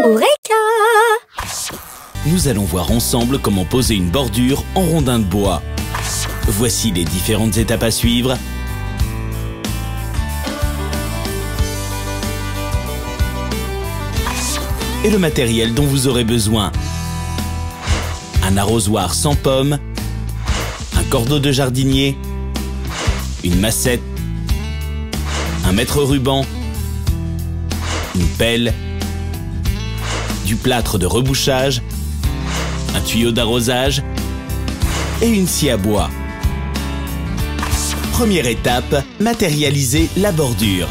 Eureka! Nous allons voir ensemble comment poser une bordure en rondin de bois. Voici les différentes étapes à suivre. Et le matériel dont vous aurez besoin. Un arrosoir sans pomme, un cordeau de jardinier, une massette, un mètre ruban, une pelle, du plâtre de rebouchage, un tuyau d'arrosage et une scie à bois. Première étape, matérialiser la bordure.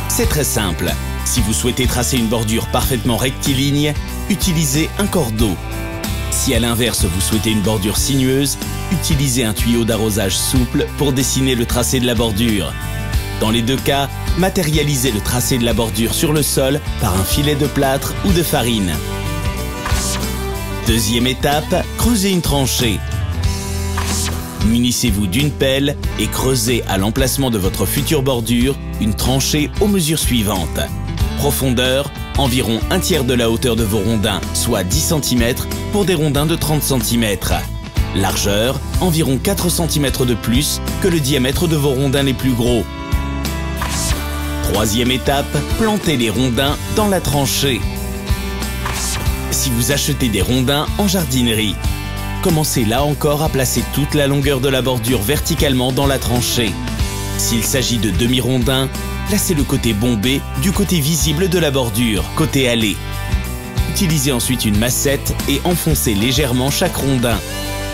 C'est très simple. Si vous souhaitez tracer une bordure parfaitement rectiligne, utilisez un cordeau. Si à l'inverse vous souhaitez une bordure sinueuse, utilisez un tuyau d'arrosage souple pour dessiner le tracé de la bordure. Dans les deux cas, matérialisez le tracé de la bordure sur le sol par un filet de plâtre ou de farine. Deuxième étape, creusez une tranchée. Munissez-vous d'une pelle et creusez à l'emplacement de votre future bordure une tranchée aux mesures suivantes. Profondeur, environ un tiers de la hauteur de vos rondins, soit 10 cm pour des rondins de 30 cm. Largeur, environ 4 cm de plus que le diamètre de vos rondins les plus gros. Troisième étape, plantez les rondins dans la tranchée. Si vous achetez des rondins en jardinerie, commencez là encore à placer toute la longueur de la bordure verticalement dans la tranchée. S'il s'agit de demi-rondins, placez le côté bombé du côté visible de la bordure, côté allée. Utilisez ensuite une massette et enfoncez légèrement chaque rondin.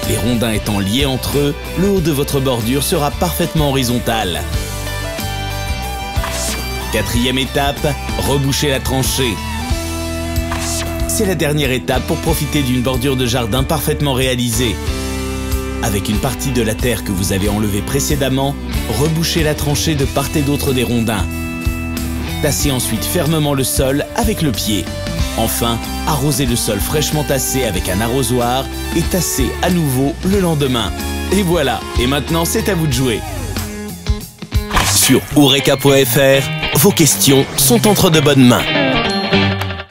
Les rondins étant liés entre eux, le haut de votre bordure sera parfaitement horizontal. Quatrième étape, rebouchez la tranchée. C'est la dernière étape pour profiter d'une bordure de jardin parfaitement réalisée. Avec une partie de la terre que vous avez enlevée précédemment, rebouchez la tranchée de part et d'autre des rondins. Tassez ensuite fermement le sol avec le pied. Enfin, arrosez le sol fraîchement tassé avec un arrosoir et tassez à nouveau le lendemain. Et voilà, et maintenant c'est à vous de jouer. Sur Eureka.fr, vos questions sont entre de bonnes mains.